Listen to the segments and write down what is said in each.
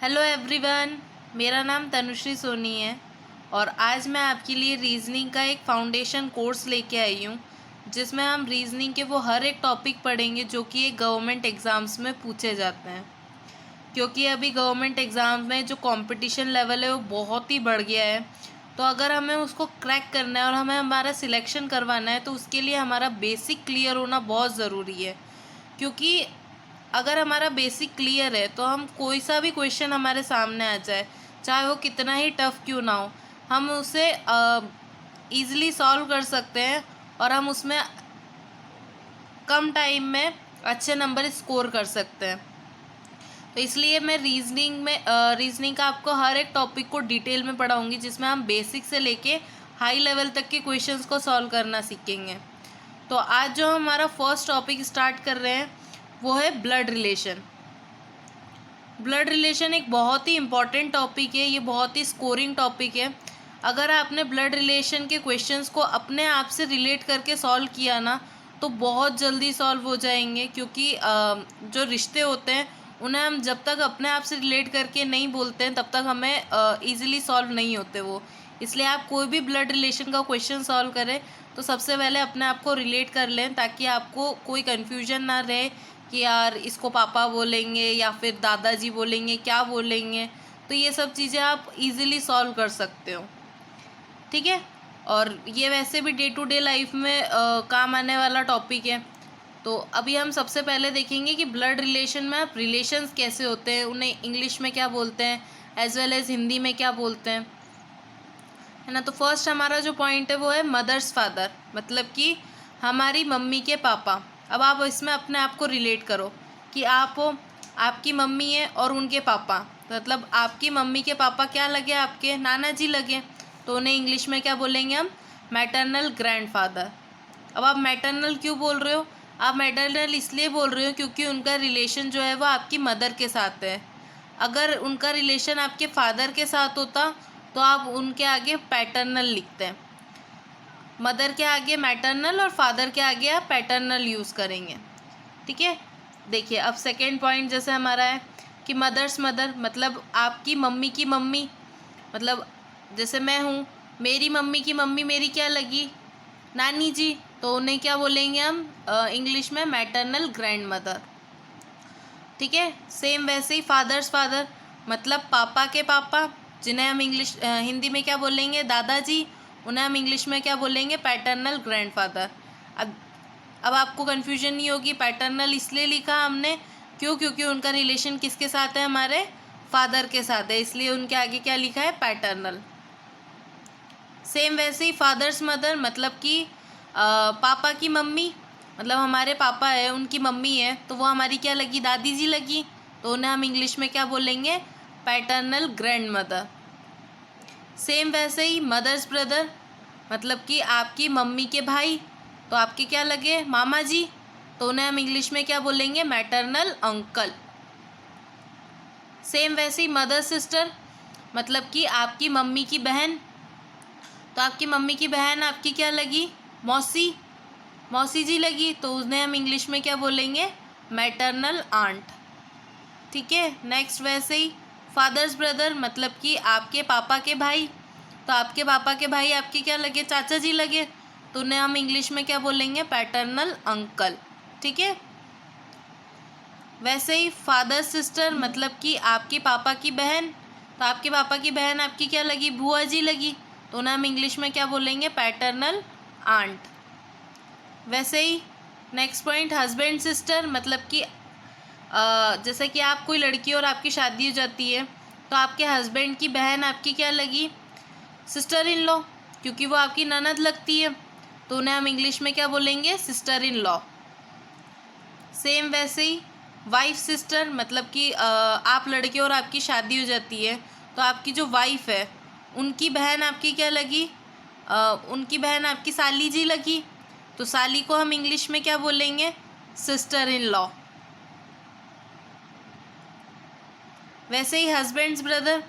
Hello everyone, मेरा नाम तनुश्री सोनी है और आज मैं आपके लिए रीजनिंग का एक फाउंडेशन कोर्स लेके आई हूँ जिसमें हम रीजनिंग के वो हर एक टॉपिक पढ़ेंगे जो कि एक गवर्नमेंट एग्ज़ाम्स में पूछे जाते हैं। क्योंकि अभी गवर्नमेंट एग्ज़ाम में जो कंपटीशन लेवल है वो बहुत ही बढ़ गया है, तो अगर हमें उसको क्रैक करना है और हमें हमारा सिलेक्शन करवाना है तो उसके लिए हमारा बेसिक क्लियर होना बहुत ज़रूरी है। क्योंकि अगर हमारा बेसिक क्लियर है तो हम कोई सा भी क्वेश्चन हमारे सामने आ जाए, चाहे वो कितना ही टफ क्यों ना हो, हम उसे ईज़िली सॉल्व कर सकते हैं और हम उसमें कम टाइम में अच्छे नंबर स्कोर कर सकते हैं। तो इसलिए मैं रीजनिंग का आपको हर एक टॉपिक को डिटेल में पढ़ाऊंगी, जिसमें हम बेसिक से लेके हाई लेवल तक के क्वेश्चंस को सॉल्व करना सीखेंगे। तो आज जो हमारा फर्स्ट टॉपिक स्टार्ट कर रहे हैं वो है ब्लड रिलेशन। ब्लड रिलेशन एक बहुत ही इम्पॉर्टेंट टॉपिक है, ये बहुत ही स्कोरिंग टॉपिक है। अगर आपने ब्लड रिलेशन के क्वेश्चंस को अपने आप से रिलेट करके सॉल्व किया ना तो बहुत जल्दी सॉल्व हो जाएंगे। क्योंकि जो रिश्ते होते हैं उन्हें हम जब तक अपने आप से रिलेट करके नहीं बोलते हैं तब तक हमें ईज़िली सॉल्व नहीं होते वो। इसलिए आप कोई भी ब्लड रिलेशन का क्वेश्चन सॉल्व करें तो सबसे पहले अपने आप को रिलेट कर लें, ताकि आपको कोई कन्फ्यूजन ना रहे कि यार इसको पापा बोलेंगे या फिर दादाजी बोलेंगे, क्या बोलेंगे। तो ये सब चीज़ें आप इजीली सॉल्व कर सकते हो, ठीक है। और ये वैसे भी डे टू डे लाइफ में काम आने वाला टॉपिक है। तो अभी हम सबसे पहले देखेंगे कि ब्लड रिलेशन में आप रिलेशंस कैसे होते हैं, उन्हें इंग्लिश में क्या बोलते हैं एज वेल एज हिंदी में क्या बोलते हैं, है ना। तो फर्स्ट हमारा जो पॉइंट है वो है मदर्स फादर, मतलब कि हमारी मम्मी के पापा। अब आप इसमें अपने आप को रिलेट करो कि आप हो, आपकी मम्मी है और उनके पापा, मतलब आपकी मम्मी के पापा क्या लगे, आपके नाना जी लगे। तो उन्हें इंग्लिश में क्या बोलेंगे हम, मैटरनल ग्रैंडफादर। अब आप मैटरनल क्यों बोल रहे हो, आप मैटरनल इसलिए बोल रहे हो क्योंकि उनका रिलेशन जो है वो आपकी मदर के साथ है। अगर उनका रिलेशन आपके फादर के साथ होता तो आप उनके आगे पैटर्नल लिखते हैं। मदर के आगे मैटरनल और फादर के आगे आप पैटर्नल यूज़ करेंगे, ठीक है। देखिए अब सेकेंड पॉइंट जैसे हमारा है कि मदर्स मदर, मतलब आपकी मम्मी की मम्मी, मतलब जैसे मैं हूँ, मेरी मम्मी की मम्मी मेरी क्या लगी, नानी जी। तो उन्हें क्या बोलेंगे हम इंग्लिश में, मैटरनल ग्रैंड मदर, ठीक है। सेम वैसे ही फादर्स फादर, मतलब पापा के पापा, जिन्हें हम हिंदी में क्या बोलेंगे, दादाजी। उन्हें हम इंग्लिश में क्या बोलेंगे, पैटर्नल ग्रैंडफादर। अब अब आपको कन्फ्यूजन नहीं होगी, पैटर्नल इसलिए लिखा हमने क्योंकि उनका रिलेशन किसके साथ है, हमारे फादर के साथ है, इसलिए उनके आगे क्या लिखा है, पैटर्नल। सेम वैसे ही फादर्स मदर, मतलब कि पापा की मम्मी, मतलब हमारे पापा है उनकी मम्मी है तो वो हमारी क्या लगी, दादी जी लगी। तो उन्हें हम इंग्लिश में क्या बोलेंगे, पैटर्नल ग्रैंड मदर। सेम वैसे ही मदर्स ब्रदर, मतलब कि आपकी मम्मी के भाई, तो आपके क्या लगे, मामा जी। तो उन्हें हम इंग्लिश में क्या बोलेंगे, मैटरनल अंकल। सेम वैसे ही मदर सिस्टर, मतलब कि आपकी मम्मी की बहन, तो आपकी मम्मी की बहन आपकी क्या लगी, मौसी, मौसी जी लगी। तो उन्हें हम इंग्लिश में क्या बोलेंगे, मैटरनल आंट, ठीक है। नेक्स्ट वैसे ही फादर्स ब्रदर, मतलब कि आपके पापा के भाई, तो आपके पापा के भाई आपके क्या लगे, चाचा जी लगे। तो उन्हें हम इंग्लिश में क्या बोलेंगे, पैटर्नल अंकल, ठीक है। वैसे ही फादर सिस्टर, मतलब कि आपके पापा की बहन, तो आपके पापा की बहन आपकी क्या लगी, बुआ जी लगी। तो उन्हें हम इंग्लिश में क्या बोलेंगे, पैटर्नल आंट। वैसे ही नेक्स्ट पॉइंट हस्बैंड सिस्टर, मतलब कि जैसे कि आप कोई लड़की और आपकी शादी हो जाती है तो आपके हस्बैंड की बहन आपकी क्या लगी, सिस्टर इन लॉ, क्योंकि वो आपकी ननद लगती है। तो उन्हें हम इंग्लिश में क्या बोलेंगे, सिस्टर इन लॉ। सेम वैसे ही वाइफ सिस्टर, मतलब कि आप लड़के और आपकी शादी हो जाती है तो आपकी जो वाइफ है उनकी बहन आपकी क्या लगी, उनकी बहन आपकी साली जी लगी। तो साली को हम इंग्लिश में क्या बोलेंगे, सिस्टर इन लॉ। वैसे ही हस्बैंड्स ब्रदर,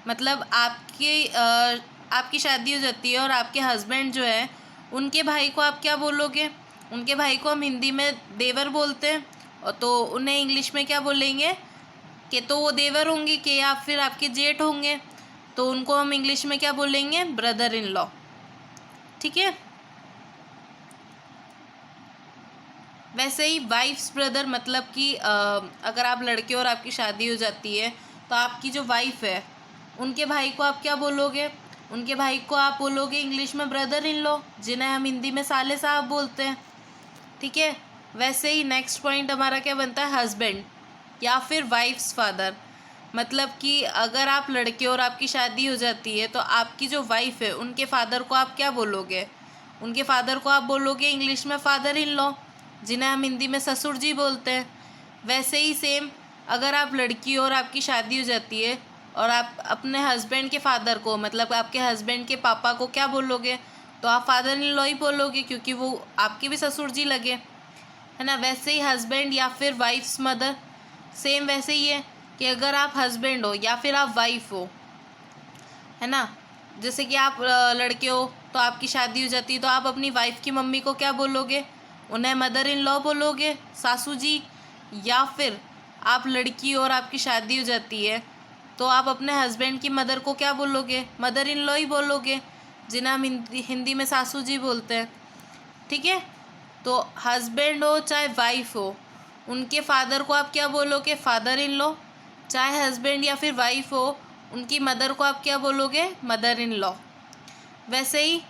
मतलब आपकी शादी हो जाती है और आपके हस्बैंड जो है उनके भाई को आप क्या बोलोगे, उनके भाई को हम हिंदी में देवर बोलते हैं, और तो उन्हें इंग्लिश में क्या बोलेंगे, कि तो वो देवर होंगे कि या फिर आपके जेठ होंगे, तो उनको हम इंग्लिश में क्या बोलेंगे? Brother in law. ठीक है। वैसे ही वाइफ्स ब्रदर मतलब कि अगर आप लड़के और आपकी शादी हो जाती है तो आपकी जो वाइफ है उनके भाई को आप क्या बोलोगे? उनके भाई को आप बोलोगे इंग्लिश में ब्रदर इन लॉ, जिन्हें हम हिंदी में साले साहब बोलते हैं। ठीक है। वैसे ही नेक्स्ट पॉइंट हमारा क्या बनता है? हस्बैंड या फिर वाइफ्स फादर। मतलब कि अगर आप लड़के और आपकी शादी हो जाती है तो आपकी जो वाइफ है उनके फादर को आप क्या बोलोगे? उनके फादर को आप बोलोगे इंग्लिश में फादर इन लॉ, जिन्हें हम हिंदी में ससुर जी बोलते हैं। वैसे ही सेम अगर आप लड़की और आपकी शादी हो जाती है और आप अपने हस्बैंड के फादर को मतलब आपके हस्बैंड के पापा को क्या बोलोगे? तो आप फादर इन लॉ ही बोलोगे, क्योंकि वो आपके भी ससुर जी लगे, है ना। वैसे ही हस्बैंड या फिर वाइफ्स मदर, सेम वैसे ही है कि अगर आप हस्बैंड हो या फिर आप वाइफ हो, है ना। जैसे कि आप लड़के हो तो आपकी शादी हो जाती है तो आप अपनी वाइफ की मम्मी को क्या बोलोगे? उन्हें मदर इन लॉ बोलोगे, सासू जी। या फिर आप लड़की और आपकी शादी हो जाती है तो आप अपने हस्बैंड की मदर को क्या बोलोगे? मदर इन लॉ ही बोलोगे, जिन्हें हम हिंदी में सासू जी बोलते हैं। ठीक है। तो हस्बैंड हो चाहे वाइफ हो, उनके फादर को आप क्या बोलोगे? Father in law. चाहे हस्बैंड या फिर वाइफ हो, उनकी मदर को आप क्या बोलोगे? Mother in law. वैसे ही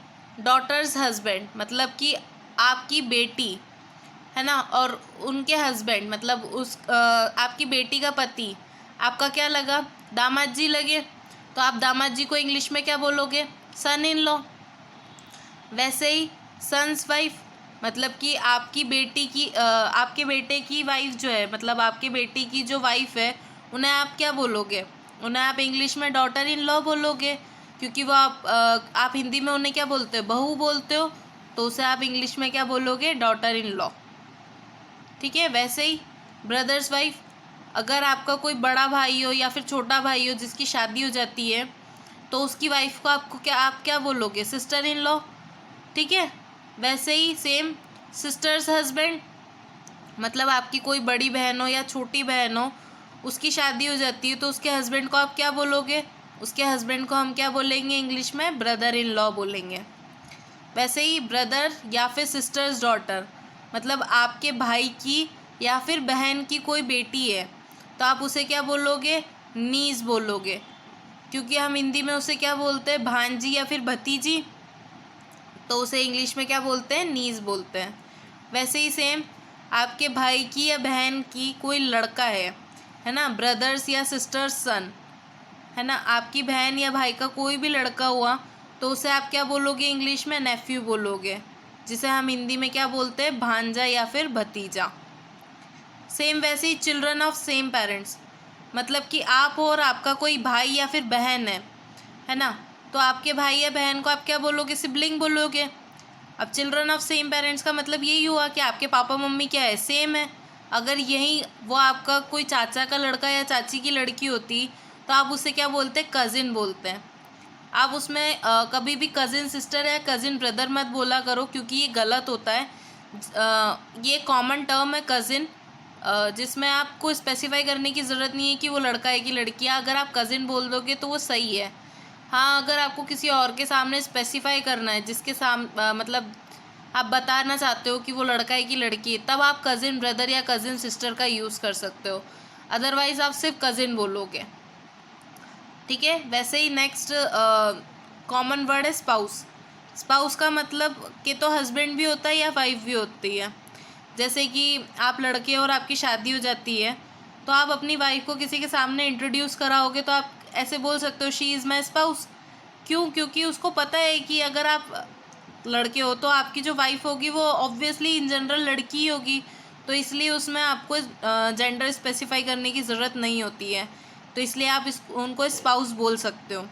डॉटर्स हस्बैंड मतलब कि आपकी बेटी, है ना, और उनके हस्बैंड मतलब आपकी बेटी का पति आपका क्या लगा? दामाद जी लगे, तो आप दामाद जी को इंग्लिश में क्या बोलोगे? सन इन लॉ। वैसे ही सन्स वाइफ मतलब कि आपकी बेटी की आपके बेटे की वाइफ जो है मतलब आपके बेटी की जो वाइफ है उन्हें आप क्या बोलोगे? उन्हें आप इंग्लिश में डॉटर इन लॉ बोलोगे, क्योंकि वो आप हिंदी में उन्हें क्या बोलते हो? बहू बोलते हो, तो उसे आप इंग्लिश में क्या बोलोगे? Daughter in law. ठीक है। वैसे ही ब्रदर्स वाइफ, अगर आपका कोई बड़ा भाई हो या फिर छोटा भाई हो जिसकी शादी हो जाती है तो उसकी वाइफ को आप क्या बोलोगे? Sister in law. ठीक है। वैसे ही सेम सिस्टर्स हस्बैंड मतलब आपकी कोई बड़ी बहन हो या छोटी बहन हो, उसकी शादी हो जाती है तो उसके हस्बैंड को आप क्या बोलोगे? उसके हस्बैंड को हम क्या बोलेंगे? इंग्लिश में ब्रदर इन लॉ बोलेंगे। वैसे ही ब्रदर या फिर सिस्टर्स डॉटर मतलब आपके भाई की या फिर बहन की कोई बेटी है तो आप उसे क्या बोलोगे? नीज बोलोगे, क्योंकि हम हिंदी में उसे क्या बोलते हैं? भांजी या फिर भतीजी, तो उसे इंग्लिश में क्या बोलते हैं? नीज बोलते हैं। वैसे ही सेम आपके भाई की या बहन की कोई लड़का है ना, ब्रदर्स या सिस्टर्स सन, है ना, आपकी बहन या भाई का कोई भी लड़का हुआ तो उसे आप क्या बोलोगे? इंग्लिश में नेफ्यू बोलोगे, जिसे हम हिंदी में क्या बोलते हैं? भांजा या फिर भतीजा। सेम वैसे ही चिल्ड्रन ऑफ सेम पेरेंट्स मतलब कि आप हो और आपका कोई भाई या फिर बहन है ना, तो आपके भाई या बहन को आप क्या बोलोगे? सिबलिंग बोलोगे। अब चिल्ड्रन ऑफ सेम पेरेंट्स का मतलब यही हुआ कि आपके पापा मम्मी क्या है? सेम है। अगर यही वो आपका कोई चाचा का लड़का या चाची की लड़की होती तो आप उसे क्या बोलते हैं? कज़िन बोलते हैं। आप उसमें कभी भी कज़िन सिस्टर या कज़िन ब्रदर मत बोला करो, क्योंकि ये गलत होता है। ये कॉमन टर्म है कज़िन, जिसमें आपको स्पेसिफाई करने की ज़रूरत नहीं है कि वो लड़का है कि लड़की है। अगर आप कज़िन बोल दोगे तो वो सही है। हाँ, अगर आपको किसी और के सामने स्पेसिफाई करना है जिसके मतलब आप बताना चाहते हो कि वो लड़का है कि लड़की है, तब आप कज़िन ब्रदर या कज़िन सिस्टर का यूज़ कर सकते हो। अदरवाइज़ आप सिर्फ कज़िन बोलोगे। ठीक है। वैसे ही नेक्स्ट कॉमन वर्ड है स्पाउस। स्पाउस का मतलब कि तो हस्बैंड भी होता है या वाइफ भी होती है। जैसे कि आप लड़के और आपकी शादी हो जाती है तो आप अपनी वाइफ को किसी के सामने इंट्रोड्यूस कराओगे तो आप ऐसे बोल सकते हो शी इज़ माई स्पाउस। क्यों? क्योंकि उसको पता है कि अगर आप लड़के हो तो आपकी जो वाइफ होगी वो ऑब्वियसली इन जनरल लड़की ही होगी, तो इसलिए उसमें आपको जेंडर स्पेसिफाई करने की ज़रूरत नहीं होती है, तो इसलिए आप उनको स्पाउस बोल सकते हो।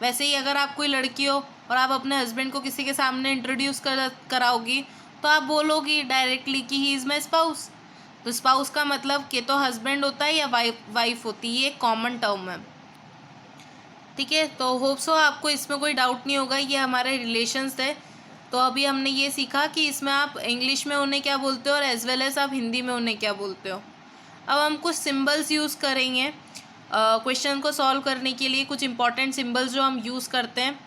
वैसे ही अगर आप कोई लड़की हो और आप अपने हस्बैंड को किसी के सामने इंट्रोड्यूस कराओगी तो आप बोलोगी डायरेक्टली कि ही इज़ माई स्पाउस। तो स्पाउस का मतलब कि तो हस्बैंड होता है या वाइफ होती है, ये कॉमन टर्म है। ठीक है। तो होप सो आपको इसमें कोई डाउट नहीं होगा। ये हमारे रिलेशंस थे, तो अभी हमने ये सीखा कि इसमें आप इंग्लिश में उन्हें क्या बोलते हो और एज वेल एज आप हिंदी में उन्हें क्या बोलते हो। अब हम कुछ सिंबल्स यूज़ करेंगे क्वेश्चन को सॉल्व करने के लिए, कुछ इंपॉर्टेंट सिंबल्स जो हम यूज़ करते हैं।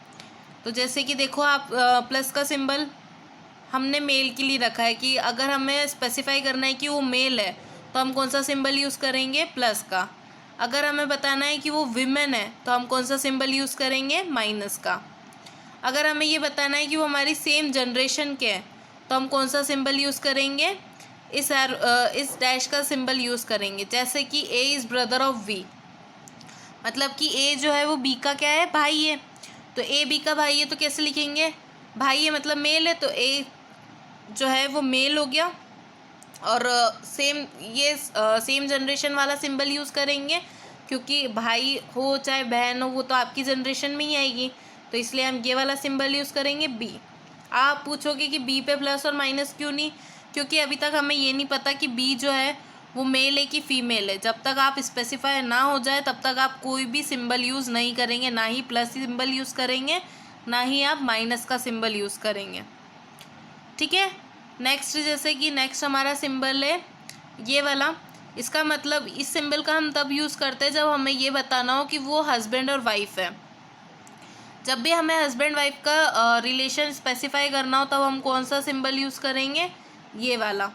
तो जैसे कि देखो आप प्लस का सिंबल हमने मेल के लिए रखा है कि अगर हमें स्पेसिफाई करना है कि वो मेल है तो हम कौन सा सिंबल यूज़ करेंगे, प्लस का। अगर हमें बताना है कि वो विमेन है तो हम कौन सा सिंबल यूज़ करेंगे, माइनस का। अगर हमें ये बताना है कि वो हमारी सेम जनरेशन के हैं तो हम कौन सा सिंबल यूज़ करेंगे, इस डैश का सिंबल यूज़ करेंगे। जैसे कि A is brother of B, मतलब कि ए जो है वो बी का क्या है, भाई है। तो ए बी का भाई है तो कैसे लिखेंगे, भाई है मतलब मेल है, तो ए जो है वो मेल हो गया। और सेम जनरेशन वाला सिंबल यूज़ करेंगे, क्योंकि भाई हो चाहे बहन हो वो तो आपकी जनरेशन में ही आएगी, तो इसलिए हम ये वाला सिंबल यूज़ करेंगे बी। आप पूछोगे कि बी पे प्लस और माइनस क्यों नहीं, क्योंकि अभी तक हमें ये नहीं पता कि बी जो है वो मेल है कि फीमेल है। जब तक आप स्पेसिफाई ना हो जाए तब तक आप कोई भी सिंबल यूज़ नहीं करेंगे, ना ही प्लस सिंबल यूज़ करेंगे, ना ही आप माइनस का सिंबल यूज़ करेंगे। ठीक है। नेक्स्ट, जैसे कि नेक्स्ट हमारा सिंबल है ये वाला। इसका मतलब इस सिंबल का हम तब यूज़ करते हैं जब हमें ये बताना हो कि वो हस्बैंड और वाइफ है। जब भी हमें हस्बैंड वाइफ का रिलेशन स्पेसिफाई करना हो तब हम कौन सा सिंबल यूज़ करेंगे, ये वाला।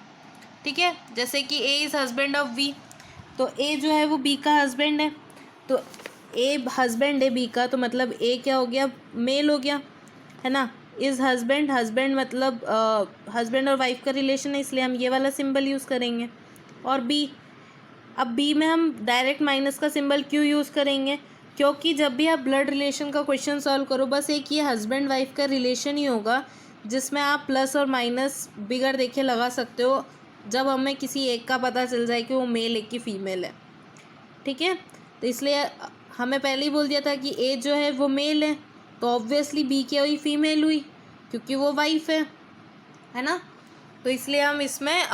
ठीक है। जैसे कि A is husband of B, तो ए जो है वो बी का हस्बैंड है, तो ए हस्बैंड है बी का, तो मतलब ए क्या हो गया, मेल हो गया, है ना। इज़ हस्बैंड, हस्बैंड मतलब हस्बैंड और वाइफ का रिलेशन है, इसलिए हम ये वाला सिंबल यूज़ करेंगे। और बी, अब बी में हम डायरेक्ट माइनस का सिंबल क्यों यूज़ करेंगे, क्योंकि जब भी आप ब्लड रिलेशन का क्वेश्चन सॉल्व करो, बस एक ये हस्बैंड वाइफ का रिलेशन ही होगा जिसमें आप प्लस और माइनस बिगड़ देखे लगा सकते हो, जब हमें किसी एक का पता चल जाए कि वो मेल है कि फीमेल है। ठीक है। तो इसलिए हमें पहले ही बोल दिया था कि ए जो है वो मेल है, तो ऑब्वियसली बी क्या हुई, फीमेल हुई, क्योंकि वो वाइफ है ना। तो इसलिए हम इसमें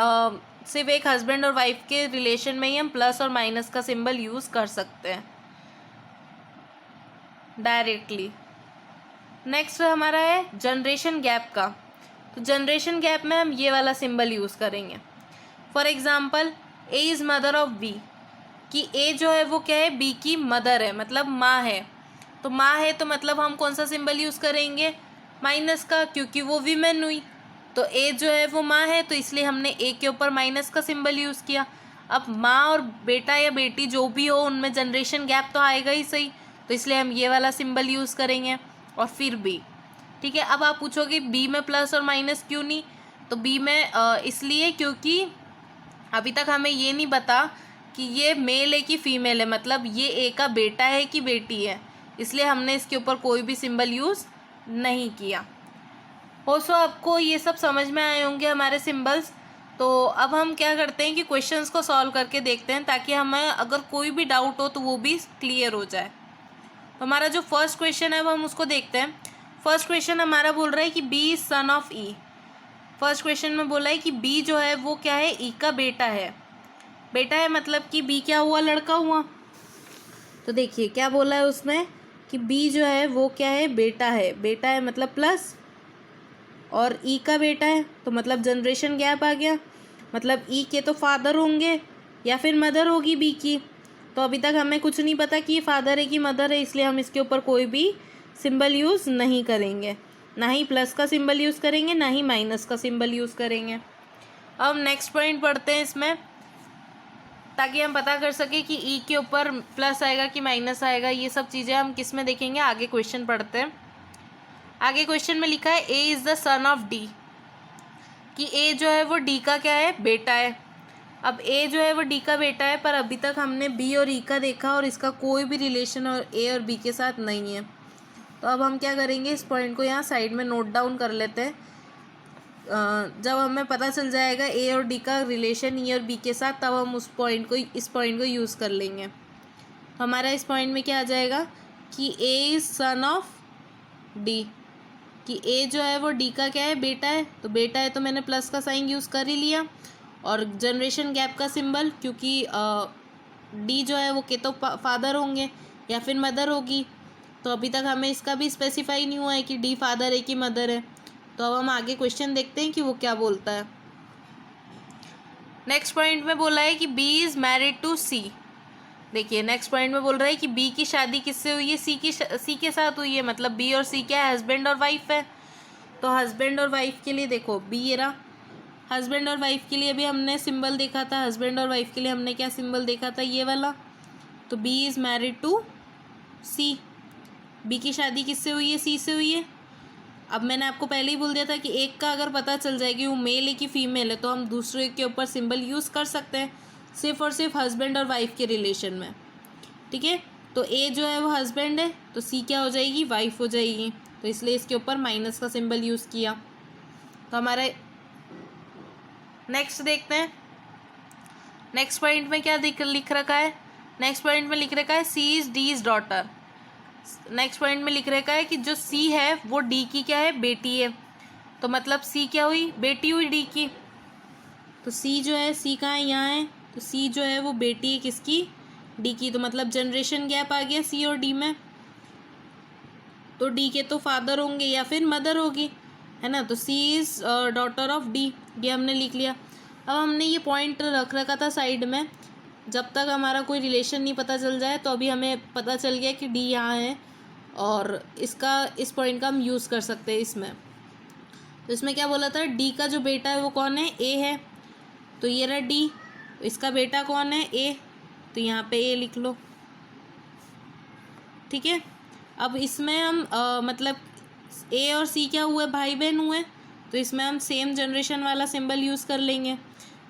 सिर्फ एक हस्बैंड और वाइफ के रिलेशन में ही हम प्लस और माइनस का सिंबल यूज़ कर सकते हैं डायरेक्टली। नेक्स्ट हमारा है जनरेशन गैप का। तो जनरेशन गैप में हम ये वाला सिंबल यूज़ करेंगे। For example, A is mother of B, कि ए जो है वो क्या है, बी की मदर है, मतलब माँ है। तो माँ है तो मतलब हम कौन सा सिंबल यूज़ करेंगे, माइनस का, क्योंकि वो वीमेन हुई। तो ए जो है वो माँ है, तो इसलिए हमने ए के ऊपर माइनस का सिंबल यूज़ किया। अब माँ और बेटा या बेटी जो भी हो उनमें जनरेशन गैप तो आएगा ही सही, तो इसलिए हम ये वाला सिंबल यूज़ करेंगे। और फिर बी। ठीक है। अब आप पूछोगे बी में प्लस और माइनस क्यों नहीं, तो बी में इसलिए क्योंकि अभी तक हमें ये नहीं पता कि ये मेल है कि फीमेल है, मतलब ये ए का बेटा है कि बेटी है, इसलिए हमने इसके ऊपर कोई भी सिंबल यूज़ नहीं किया। होसो आपको ये सब समझ में आए होंगे हमारे सिंबल्स। तो अब हम क्या करते हैं कि क्वेश्चंस को सॉल्व करके देखते हैं, ताकि हमें अगर कोई भी डाउट हो तो वो भी क्लियर हो जाए। तो हमारा जो फर्स्ट क्वेश्चन है वो हम उसको देखते हैं। फर्स्ट क्वेश्चन हमारा बोल रहा है कि B is son of E. First question में बोला है कि बी जो है वो क्या है, ई का बेटा है। बेटा है मतलब कि बी क्या हुआ, लड़का हुआ। तो देखिए क्या बोला है उसमें कि बी जो है वो क्या है, बेटा है। बेटा है मतलब प्लस, और ई का बेटा है तो मतलब जनरेशन गैप आ गया, मतलब ई के तो फादर होंगे या फिर मदर होगी बी की। तो अभी तक हमें कुछ नहीं पता कि ये फादर है कि मदर है, इसलिए हम इसके ऊपर कोई भी सिंबल यूज़ नहीं करेंगे, ना ही प्लस का सिंबल यूज़ करेंगे, ना ही माइनस का सिंबल यूज़ करेंगे। अब नेक्स्ट पॉइंट पढ़ते हैं इसमें, ताकि हम पता कर सके कि ई के ऊपर प्लस आएगा कि माइनस आएगा। ये सब चीज़ें हम किस में देखेंगे, आगे क्वेश्चन पढ़ते हैं। आगे क्वेश्चन में लिखा है A is the son of D, कि ए जो है वो डी का क्या है, बेटा है। अब ए जो है वो डी का बेटा है, पर अभी तक हमने बी और ई का देखा और इसका कोई भी रिलेशन और ए और बी के साथ नहीं है। तो अब हम क्या करेंगे, इस पॉइंट को यहाँ साइड में नोट डाउन कर लेते हैं। जब हमें पता चल जाएगा ए और डी का रिलेशन ई और बी के साथ, तब हम इस पॉइंट को यूज़ कर लेंगे। हमारा इस पॉइंट में क्या आ जाएगा कि A is son of D, कि ए जो है वो डी का क्या है, बेटा है। तो बेटा है तो मैंने प्लस का साइन यूज़ कर ही लिया, और जनरेशन गैप का सिंबल, क्योंकि डी जो है वो के तो फादर होंगे या फिर मदर होगी। तो अभी तक हमें इसका भी स्पेसिफाई नहीं हुआ है कि डी फादर है कि मदर है। तो अब हम आगे क्वेश्चन देखते हैं कि वो क्या बोलता है। नेक्स्ट पॉइंट में बोला है कि बी इज़ मैरिड टू सी। देखिए नेक्स्ट पॉइंट में बोल रहा है कि बी की शादी किससे हुई है, सी के साथ हुई है, मतलब बी और सी क्या है, हस्बैंड और वाइफ है। तो हस्बैंड और वाइफ के लिए देखो बी ये रहा, हस्बैंड और वाइफ के लिए भी हमने सिंबल देखा था, हस्बैंड और वाइफ के लिए हमने क्या सिंबल देखा था, ये वाला। तो B is married to C, B की शादी किससे हुई है, सी से हुई है। अब मैंने आपको पहले ही बोल दिया था कि एक का अगर पता चल जाए कि वो मेल है कि फीमेल है तो हम दूसरे के ऊपर सिंबल यूज़ कर सकते हैं, सिर्फ और सिर्फ हस्बैंड और वाइफ के रिलेशन में। ठीक है, तो ए जो है वो हस्बैंड है, तो सी क्या हो जाएगी, वाइफ हो जाएगी, तो इसलिए इसके ऊपर माइनस का सिंबल यूज़ किया। तो हमारे नेक्स्ट देखते हैं, नेक्स्ट पॉइंट में क्या लिख रखा है। नेक्स्ट पॉइंट में लिख रखा है C is D is daughter. Next point में लिख रखा है कि जो सी है वो डी की क्या है, बेटी है। तो मतलब सी क्या हुई, बेटी हुई डी की। तो सी जो है, सी कहाँ है, यहाँ है, तो सी जो है वो बेटी है किसकी, डी की। तो मतलब जनरेशन गैप आ गया सी और डी में। तो डी के तो फादर होंगे या फिर मदर होगी, है ना। तो सी इज़ डॉटर ऑफ डी, ये हमने लिख लिया। अब हमने ये पॉइंट रख रखा था साइड में, जब तक हमारा कोई रिलेशन नहीं पता चल जाए। तो अभी हमें पता चल गया कि डी यहाँ है और इसका इस पॉइंट का हम यूज़ कर सकते हैं इसमें। तो इसमें क्या बोला था, डी का जो बेटा है वो कौन है, ए है। तो ये रहा डी, इसका बेटा कौन है, ए, तो यहाँ पे ए लिख लो। ठीक है, अब इसमें हम मतलब ए और सी क्या हुए, भाई बहन हुए। तो इसमें हम सेम जनरेशन वाला सिंबल यूज़ कर लेंगे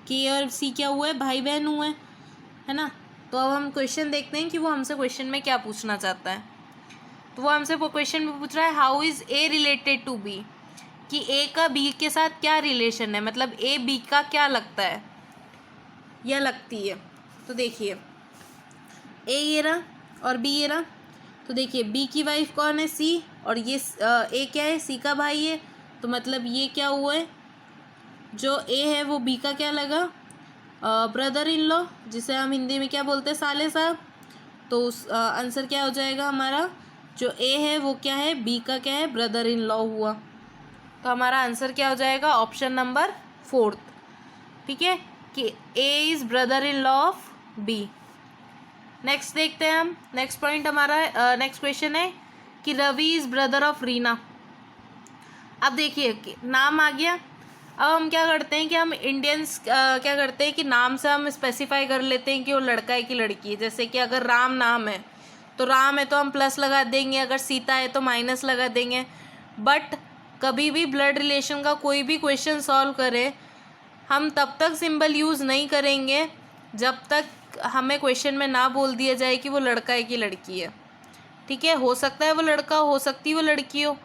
कि ए और सी क्या हुए, भाई बहन हुए, है ना। तो अब हम क्वेश्चन देखते हैं कि वो हमसे क्वेश्चन में क्या पूछना चाहता है। तो वो हमसे क्वेश्चन में पूछ रहा है how is A related to B, कि ए का बी के साथ क्या रिलेशन है, मतलब ए बी का क्या लगता है या लगती है। तो देखिए ए ये रहा और बी ये रहा। तो देखिए बी की वाइफ कौन है, सी, और ये ए क्या है, सी का भाई है। तो मतलब ये क्या हुआ है, जो ए है वो बी का क्या लगा, ब्रदर इन लॉ, जिसे हम हिंदी में क्या बोलते हैं, साले साहब। तो उस आंसर क्या हो जाएगा हमारा, जो ए है वो क्या है, बी का क्या है, ब्रदर इन लॉ हुआ। तो हमारा आंसर क्या हो जाएगा, ऑप्शन नंबर 4। ठीक है, कि A is brother in law of B. Next देखते हैं हम, नेक्स्ट पॉइंट हमारा नेक्स्ट क्वेश्चन है कि Ravi is brother of Reena. अब देखिए नाम आ गया। अब हम क्या करते हैं कि हम इंडियंस क्या करते हैं कि नाम से हम स्पेसिफाई कर लेते हैं कि वो लड़का है कि लड़की है। जैसे कि अगर राम नाम है तो राम है तो हम प्लस लगा देंगे, अगर सीता है तो माइनस लगा देंगे। बट कभी भी ब्लड रिलेशन का कोई भी क्वेश्चन सॉल्व करें, हम तब तक सिंबल यूज़ नहीं करेंगे जब तक हमें क्वेश्चन में ना बोल दिया जाए कि वो लड़का है कि लड़की है। ठीक है, हो सकता है वो लड़का हो, सकती वो लड़की हो,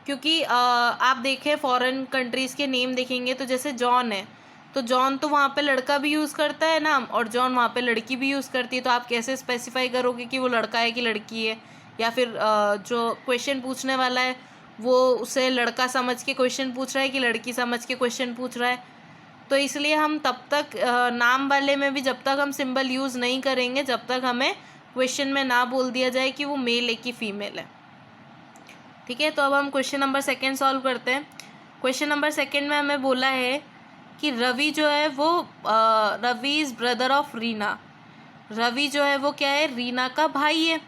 क्योंकि आप देखें फॉरेन कंट्रीज़ के नेम देखेंगे तो जैसे जॉन है तो जॉन तो वहाँ पे लड़का भी यूज़ करता है नाम, और जॉन वहाँ पे लड़की भी यूज़ करती है। तो आप कैसे स्पेसिफाई करोगे कि वो लड़का है कि लड़की है, या फिर जो क्वेश्चन पूछने वाला है वो उसे लड़का समझ के क्वेश्चन पूछ रहा है कि लड़की समझ के क्वेश्चन पूछ रहा है। तो इसलिए हम तब तक नाम वाले में भी जब तक हम सिंबल यूज़ नहीं करेंगे जब तक हमें क्वेश्चन में ना बोल दिया जाए कि वो मेल है कि फीमेल है। ठीक है, तो अब हम क्वेश्चन नंबर 2 सॉल्व करते हैं। क्वेश्चन नंबर 2 में हमें बोला है कि रवि जो है वो Ravi is brother of Reena. Ravi जो है वो क्या है, रीना का भाई है।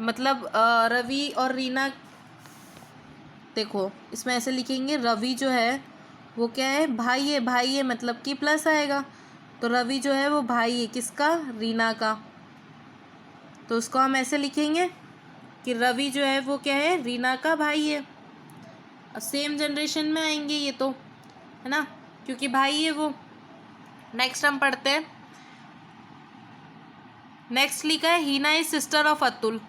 मतलब रवि और रीना, देखो इसमें ऐसे लिखेंगे, रवि जो है वो क्या है, भाई है, भाई है मतलब कि प्लस आएगा। तो रवि जो है वो भाई है किसका, रीना का। तो उसको हम ऐसे लिखेंगे कि रवि जो है वो क्या है, रीना का भाई है। अब सेम जनरेशन में आएंगे ये तो, है ना, क्योंकि भाई है वो। नेक्स्ट हम पढ़ते हैं। नेक्स्ट लिखा है Heena is sister of Atul.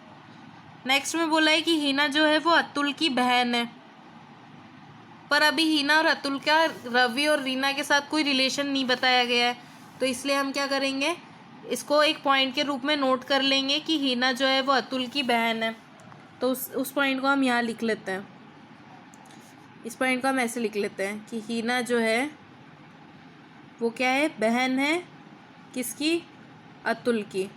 Next में बोला है कि हीना जो है वो अतुल की बहन है, पर अभी हीना और अतुल का रवि और रीना के साथ कोई रिलेशन नहीं बताया गया है। तो इसलिए हम क्या करेंगे, इसको एक पॉइंट के रूप में नोट कर लेंगे कि हीना जो है वो अतुल की बहन है। तो उस पॉइंट को हम यहाँ लिख लेते हैं। इस पॉइंट को हम ऐसे लिख लेते हैं कि हीना जो है वो क्या है, बहन है किसकी, अतुल की,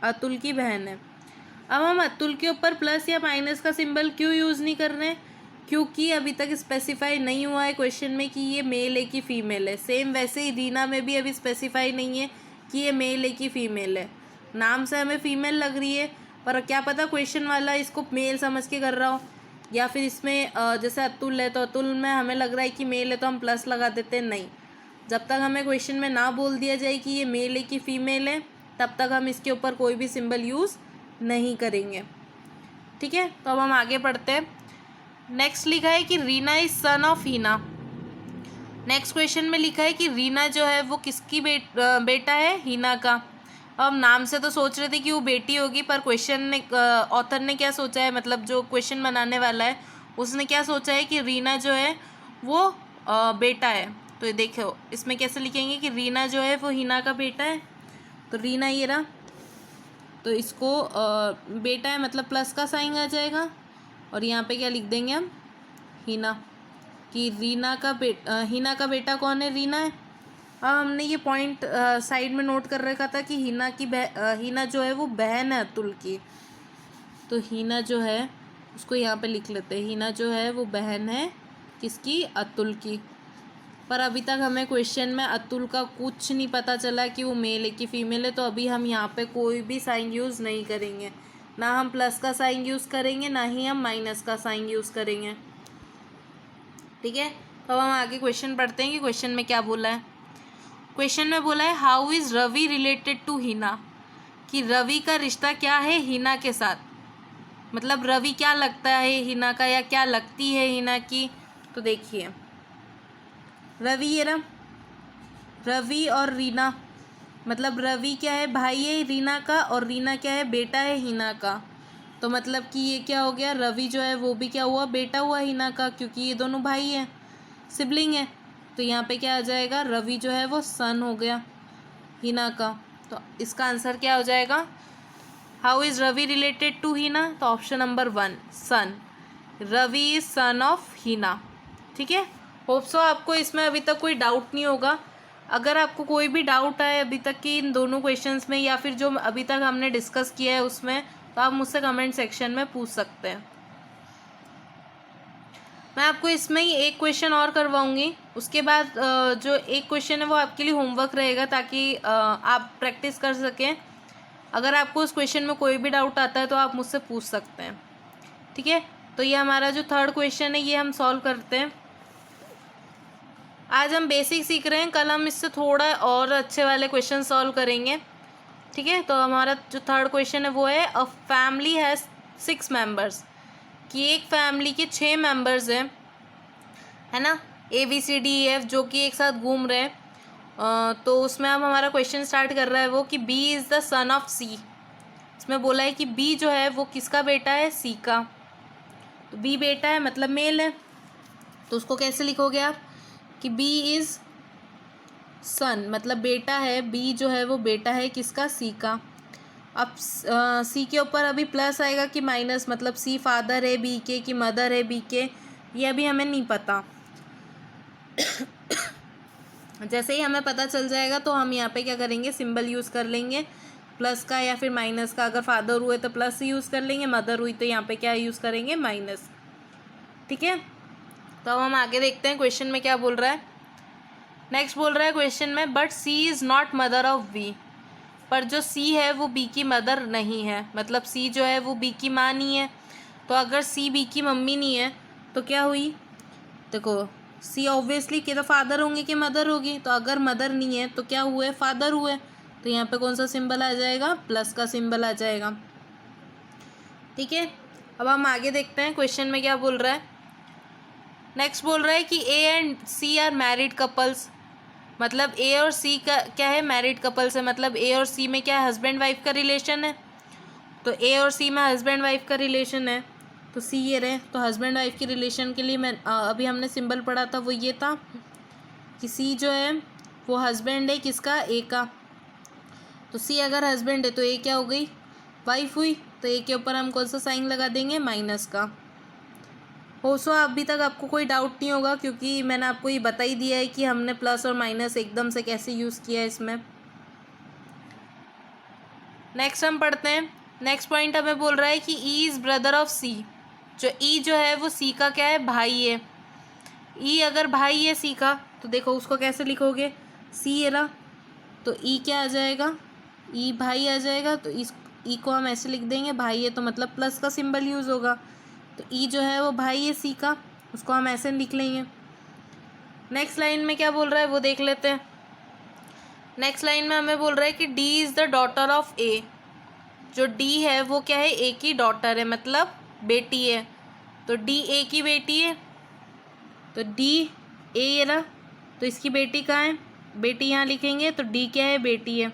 अतुल की बहन है। अब हम अतुल के ऊपर प्लस या माइनस का सिंबल क्यों यूज़ नहीं कर रहे हैं, क्योंकि अभी तक स्पेसिफाई नहीं हुआ है क्वेश्चन में कि ये मेल है कि फीमेल है। सेम वैसे ही रीना में भी अभी स्पेसिफाई नहीं है कि ये मेल है कि फीमेल है। नाम से हमें फीमेल लग रही है, पर क्या पता क्वेश्चन वाला इसको मेल समझ के कर रहा हो, या फिर इसमें जैसे अतुल है तो अतुल में हमें लग रहा है कि मेल है तो हम प्लस लगा देते हैं। नहीं, जब तक हमें क्वेश्चन में ना बोल दिया जाए कि ये मेल है कि फीमेल है, तब तक हम इसके ऊपर कोई भी सिंबल यूज़ नहीं करेंगे। ठीक है, तो अब हम आगे पढ़ते हैं। नेक्स्ट लिखा है कि Reena is son of Hina. Next question में लिखा है कि रीना जो है वो किसकी बेटा है? हिना का। अब हम नाम से तो सोच रहे थे कि वो बेटी होगी, पर क्वेश्चन ने ऑथर ने क्या सोचा है, मतलब जो क्वेश्चन बनाने वाला है उसने क्या सोचा है कि रीना जो है वो बेटा है। तो ये देखो इसमें कैसे लिखेंगे कि रीना जो है वो हिना का बेटा है। तो रीना ये रहा, तो इसको बेटा है मतलब प्लस का साइन आ जाएगा, और यहाँ पे क्या लिख देंगे हम? हिना, कि रीना का हिना का बेटा कौन है? रीना है। अब हमने ये पॉइंट साइड में नोट कर रखा था कि हिना जो है वो बहन है अतुल की। तो हिना जो है उसको यहाँ पे लिख लेते हैं, हिना जो है वो बहन है किसकी? अतुल की। पर अभी तक हमें क्वेश्चन में अतुल का कुछ नहीं पता चला कि वो मेल है कि फीमेल है, तो अभी हम यहाँ पे कोई भी साइन यूज़ नहीं करेंगे। ना हम प्लस का साइन यूज़ करेंगे, ना ही हम माइनस का साइन यूज़ करेंगे। ठीक है, तो अब हम आगे क्वेश्चन पढ़ते हैं कि क्वेश्चन में क्या बोला है। क्वेश्चन में बोला है how is Ravi related to Heena, कि रवि का रिश्ता क्या है हिना के साथ। मतलब रवि क्या लगता है हिना का, या क्या लगती है हिना की। तो देखिए रवि, ये रहा रवि और रीना, मतलब रवि क्या है? भाई है रीना का, और रीना क्या है? बेटा है हिना का। तो मतलब कि ये क्या हो गया? रवि जो है वो भी क्या हुआ? बेटा हुआ हिना का, क्योंकि ये दोनों भाई हैं, सिबलिंग है। तो यहाँ पे क्या आ जाएगा? रवि जो है वो सन हो गया हिना का। तो इसका आंसर क्या हो जाएगा? How is Ravi related to Hina? तो option number 1 son. Ravi is son of Hina. ठीक है, होप सो आपको इसमें अभी तक कोई डाउट नहीं होगा। अगर आपको कोई भी डाउट आए अभी तक की इन दोनों क्वेश्चंस में, या फिर जो अभी तक हमने डिस्कस किया है उसमें, तो आप मुझसे कमेंट सेक्शन में पूछ सकते हैं। मैं आपको इसमें ही एक क्वेश्चन और करवाऊंगी, उसके बाद जो एक क्वेश्चन है वो आपके लिए होमवर्क रहेगा, ताकि आप प्रैक्टिस कर सकें। अगर आपको उस क्वेश्चन में कोई भी डाउट आता है तो आप मुझसे पूछ सकते हैं। ठीक है, तो ये हमारा जो थर्ड क्वेश्चन है ये हम सॉल्व करते हैं। आज हम बेसिक सीख रहे हैं, कल हम इससे थोड़ा और अच्छे वाले क्वेश्चन सॉल्व करेंगे। ठीक है, तो हमारा जो थर्ड क्वेश्चन है वो है अ फैमिली हैज़ 6 मेंबर्स, कि एक फैमिली के 6 मेंबर्स हैं, है ना, ABCDEF, जो कि एक साथ घूम रहे हैं। तो उसमें अब हमारा क्वेश्चन स्टार्ट कर रहा है वो कि B is the son of C। इसमें बोला है कि B जो है वो किसका बेटा है? C का। तो B बेटा है मतलब मेल है, तो उसको कैसे लिखोगे आप? कि B इज़ सन मतलब बेटा है, B जो है वो बेटा है किसका? C का। अब C के ऊपर अभी प्लस आएगा कि माइनस, मतलब C फादर है B के कि मदर है B के, ये अभी हमें नहीं पता। जैसे ही हमें पता चल जाएगा तो हम यहाँ पे क्या करेंगे? सिंबल यूज़ कर लेंगे प्लस का या फिर माइनस का। अगर फादर हुए तो प्लस यूज़ कर लेंगे, मदर हुई तो यहाँ पे क्या यूज़ करेंगे? माइनस। ठीक है, तो अब हम आगे देखते हैं क्वेश्चन में क्या बोल रहा है। नेक्स्ट बोल रहा है क्वेश्चन में but C is not mother of B, पर जो C है वो B की मदर नहीं है, मतलब C जो है वो B की माँ नहीं है। तो अगर C B की मम्मी नहीं है तो क्या हुई? देखो C ऑब्वियसली कि तो फादर होंगे कि मदर होगी, तो अगर मदर नहीं है तो क्या हुए? फादर हुए। तो यहाँ पे कौन सा सिंबल आ जाएगा? प्लस का सिंबल आ जाएगा। ठीक है, अब हम आगे देखते हैं क्वेश्चन में क्या बोल रहा है। नेक्स्ट बोल रहा है कि A and C are married couples, मतलब A और C का क्या है? मैरिड कपल्स है, मतलब A और C में क्या है? हस्बैंड वाइफ का रिलेशन है। तो A और C में हस्बैंड वाइफ का रिलेशन है, तो C ये रहे। तो हस्बैंड वाइफ के रिलेशन के लिए मैं अभी हमने सिंबल पढ़ा था वो ये था कि C जो है वो हस्बैंड है किसका? A का। तो C अगर हस्बैंड है तो A क्या हो गई? वाइफ हुई। तो A के ऊपर हम कौन सा साइन लगा देंगे? माइनस का। हो सो अभी तक आपको कोई डाउट नहीं होगा, क्योंकि मैंने आपको ये बता ही दिया है कि हमने प्लस और माइनस एकदम से कैसे यूज़ किया है इसमें। नेक्स्ट हम पढ़ते हैं। नेक्स्ट पॉइंट हमें बोल रहा है कि E is brother of C। जो ई जो है वो सी का क्या है, भाई है। ई अगर भाई है सी का तो देखो उसको कैसे लिखोगे, सी है ना, तो ई क्या आ जाएगा, ई भाई आ जाएगा। तो इस ई को हम ऐसे लिख देंगे, भाई है तो मतलब प्लस का सिंबल यूज़ होगा। तो ई जो है वो भाई है सी का, उसको हम ऐसे लिख लेंगे। नेक्स्ट लाइन में क्या बोल रहा है वो देख लेते हैं। नेक्स्ट लाइन में हमें बोल रहा है कि D is the daughter of A. जो डी है वो क्या है, ए की डॉटर है, मतलब बेटी है। तो डी ए की बेटी है, तो डी ए है ना, तो इसकी बेटी कहाँ है, बेटी यहाँ लिखेंगे। तो डी क्या है, बेटी है।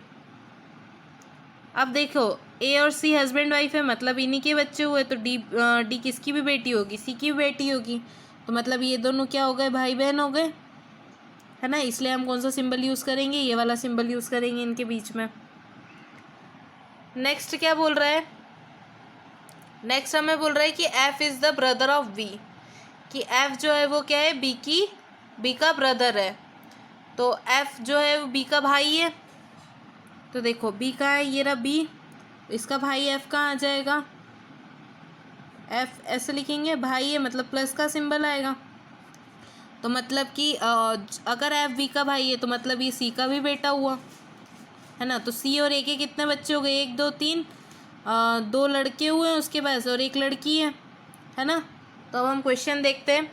अब देखो ए और सी हस्बैंड वाइफ है, मतलब इन्हीं के बच्चे हुए। तो डी किसकी भी बेटी होगी, सी की भी बेटी होगी। तो मतलब ये दोनों क्या हो गए, भाई बहन हो गए, है ना। इसलिए हम कौन सा सिंबल यूज़ करेंगे, ये वाला सिंबल यूज़ करेंगे इनके बीच में। नेक्स्ट क्या बोल रहा है, नेक्स्ट हमें बोल रहा है कि F is the brother of B. कि एफ जो है वो क्या है, बी का ब्रदर है। तो एफ जो है वो बी का भाई है। तो देखो बी का है, ये रहा बी, इसका भाई एफ कहाँ आ जाएगा, एफ ऐसे लिखेंगे, भाई है मतलब प्लस का सिंबल आएगा। तो मतलब कि अगर एफ बी का भाई है तो मतलब ये सी का भी बेटा हुआ, है ना। तो सी और ए के कितने बच्चे हो गए, 1 2 3, 2 लड़के हुए हैं उसके पास और 1 लड़की है ना। तो अब हम क्वेश्चन देखते हैं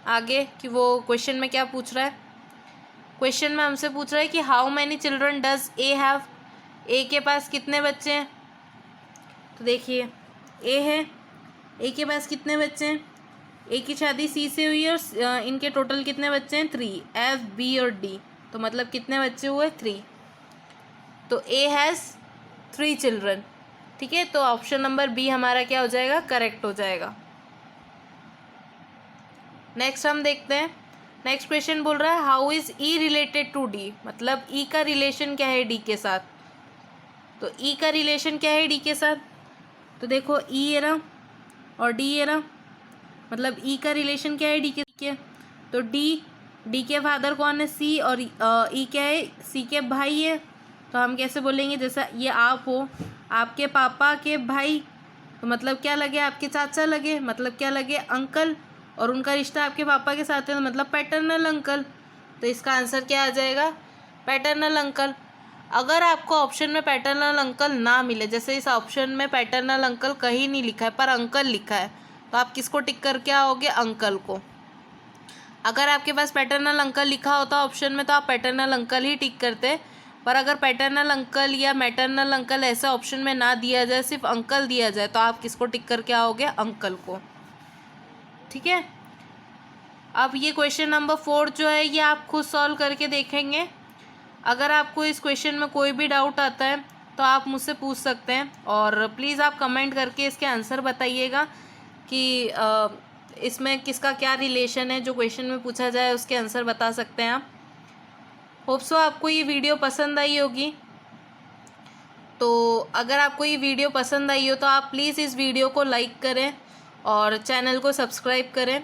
आगे कि वो क्वेश्चन में क्या पूछ रहा है। क्वेश्चन में हमसे पूछ रहा है कि how many children does A have. A के पास कितने बच्चे हैं। तो देखिए ए है, ए के पास कितने बच्चे हैं, ए की शादी सी से हुई है और इनके टोटल कितने बच्चे हैं, 3, एफ बी और डी। तो मतलब कितने बच्चे हुए, 3। तो ए हैज़ 3 चिल्ड्रन, ठीक है। तो ऑप्शन नंबर बी हमारा क्या हो जाएगा, करेक्ट हो जाएगा। नेक्स्ट हम देखते हैं। नेक्स्ट क्वेश्चन बोल रहा है how is E related to D. मतलब ई का रिलेशन क्या है डी के साथ। तो ई का रिलेशन क्या है डी के साथ। तो देखो ई है ना और डी है ना, मतलब ई का रिलेशन क्या है डी के। तो डी के फादर कौन है, सी, और ई क्या है, सी के भाई है। तो हम कैसे बोलेंगे, जैसा ये आप हो, आपके पापा के भाई, तो मतलब क्या लगे, आपके चाचा लगे, मतलब क्या लगे, अंकल। और उनका रिश्ता आपके पापा के साथ है तो मतलब पैटर्नल अंकल। तो इसका आंसर क्या आ जाएगा, पैटर्नल अंकल। अगर आपको ऑप्शन में पैटर्नल अंकल ना मिले, जैसे इस ऑप्शन में पैटर्नल अंकल कहीं नहीं लिखा है पर अंकल लिखा है, तो आप किसको टिक करके आओगे, अंकल को। अगर आपके पास पैटर्नल अंकल लिखा होता ऑप्शन में तो आप पैटर्नल अंकल ही टिक करते। पर अगर पैटर्नल अंकल या मैटरनल अंकल ऐसे ऑप्शन में ना दिया जाए, सिर्फ अंकल दिया जाए, तो आप किसको टिक करके आओगे, अंकल को, ठीक है। अब ये क्वेश्चन नंबर 4 जो है ये आप खुद सॉल्व करके देखेंगे। अगर आपको इस क्वेश्चन में कोई भी डाउट आता है तो आप मुझसे पूछ सकते हैं, और प्लीज़ आप कमेंट करके इसके आंसर बताइएगा कि इसमें किसका क्या रिलेशन है। जो क्वेश्चन में पूछा जाए उसके आंसर बता सकते हैं आप। होप सो आपको ये वीडियो पसंद आई होगी। तो अगर आपको ये वीडियो पसंद आई हो तो आप प्लीज़ इस वीडियो को लाइक करें और चैनल को सब्सक्राइब करें।